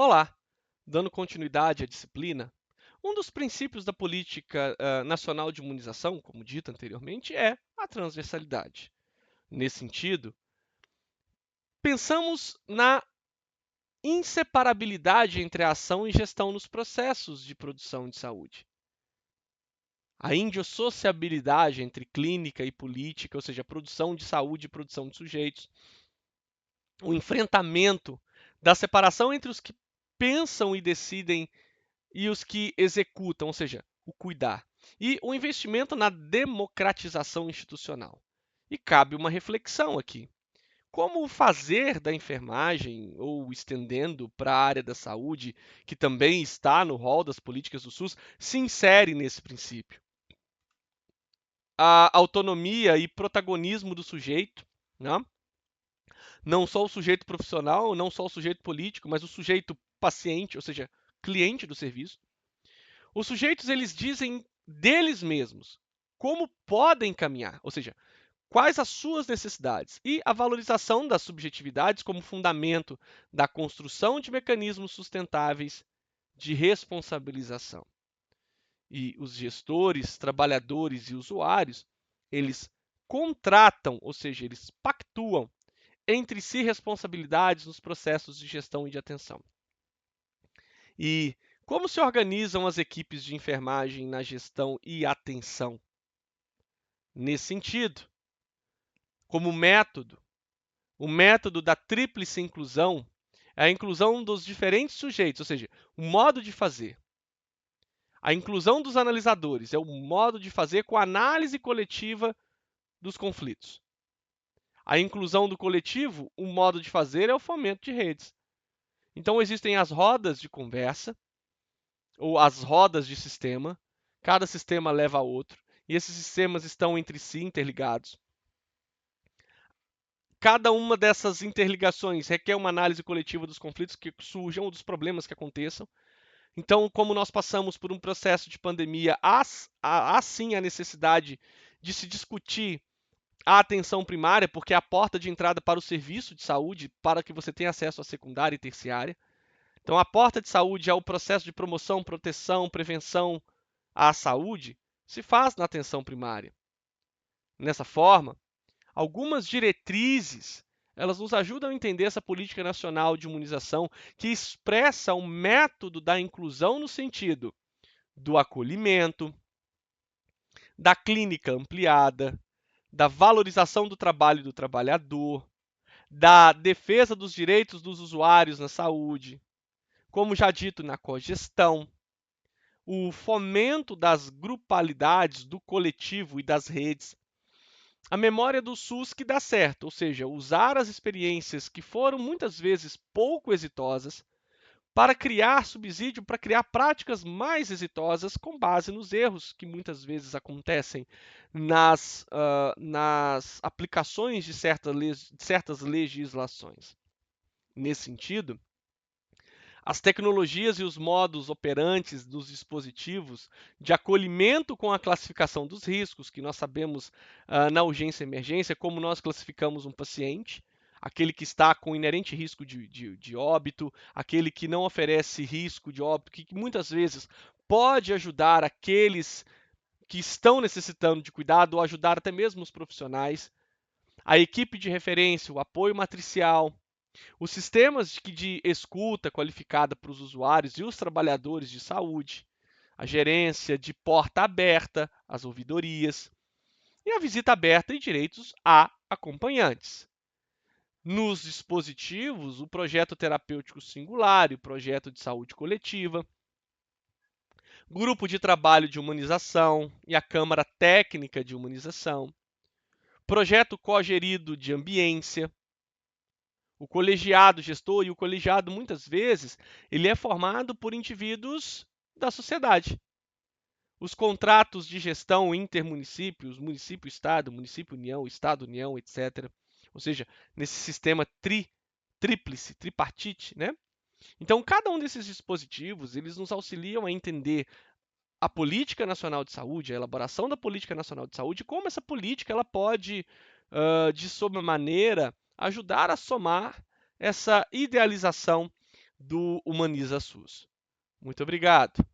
Olá! Dando continuidade à disciplina, um dos princípios da política nacional de imunização, como dito anteriormente, é a transversalidade. Nesse sentido, pensamos na inseparabilidade entre a ação e gestão nos processos de produção de saúde. A indissociabilidade entre clínica e política, ou seja, produção de saúde e produção de sujeitos. O enfrentamento da separação entre os que pensam e decidem e os que executam, ou seja, o cuidar. E o investimento na democratização institucional. E cabe uma reflexão aqui. Como fazer da enfermagem, ou estendendo para a área da saúde, que também está no rol das políticas do SUS, se insere nesse princípio? A autonomia e protagonismo do sujeito, né? Não só o sujeito profissional, não só o sujeito político, mas o sujeito paciente, ou seja, cliente do serviço. Os sujeitos eles dizem deles mesmos como podem caminhar, ou seja, quais as suas necessidades e a valorização das subjetividades como fundamento da construção de mecanismos sustentáveis de responsabilização. E os gestores, trabalhadores e usuários, eles contratam, ou seja, eles pactuam entre si responsabilidades nos processos de gestão e de atenção. E como se organizam as equipes de enfermagem na gestão e atenção? Nesse sentido, como método, o método da tríplice inclusão é a inclusão dos diferentes sujeitos, ou seja, o modo de fazer. A inclusão dos analisadores é o modo de fazer com a análise coletiva dos conflitos. A inclusão do coletivo, o modo de fazer é o fomento de redes. Então, existem as rodas de conversa, ou as rodas de sistema, cada sistema leva a outro, e esses sistemas estão entre si interligados. Cada uma dessas interligações requer uma análise coletiva dos conflitos que surjam ou dos problemas que aconteçam. Então, como nós passamos por um processo de pandemia, há sim a necessidade de se discutir a atenção primária, porque é a porta de entrada para o serviço de saúde, para que você tenha acesso à secundária e terciária. Então, a porta de saúde é o processo de promoção, proteção, prevenção à saúde, se faz na atenção primária. Nessa forma, algumas diretrizes elas nos ajudam a entender essa política nacional de imunização que expressa o método da inclusão no sentido do acolhimento, da clínica ampliada, da valorização do trabalho do trabalhador, da defesa dos direitos dos usuários na saúde, como já dito na cogestão, o fomento das grupalidades, do coletivo e das redes, a memória do SUS que dá certo, ou seja, usar as experiências que foram muitas vezes pouco exitosas para criar subsídio, para criar práticas mais exitosas com base nos erros que muitas vezes acontecem nas aplicações de certas legislações. Nesse sentido, as tecnologias e os modos operantes dos dispositivos de acolhimento com a classificação dos riscos, que nós sabemos na urgência e emergência, como nós classificamos um paciente, aquele que está com inerente risco de óbito, aquele que não oferece risco de óbito, que muitas vezes pode ajudar aqueles que estão necessitando de cuidado ou ajudar até mesmo os profissionais, a equipe de referência, o apoio matricial, os sistemas de escuta qualificada para os usuários e os trabalhadores de saúde, a gerência de porta aberta, as ouvidorias, e a visita aberta e direitos a acompanhantes. Nos dispositivos, o projeto terapêutico singular e o projeto de saúde coletiva, grupo de trabalho de humanização e a Câmara Técnica de Humanização, projeto cogerido de ambiência, o colegiado gestor, e o colegiado, muitas vezes, ele é formado por indivíduos da sociedade. Os contratos de gestão intermunicípios, município-estado, município-união, estado-união, etc. Ou seja, nesse sistema tríplice, tripartite, né? Então, cada um desses dispositivos, eles nos auxiliam a entender a política nacional de saúde, a elaboração da política nacional de saúde, como essa política ela pode, de sobremaneira, ajudar a somar essa idealização do Humaniza SUS. Muito obrigado.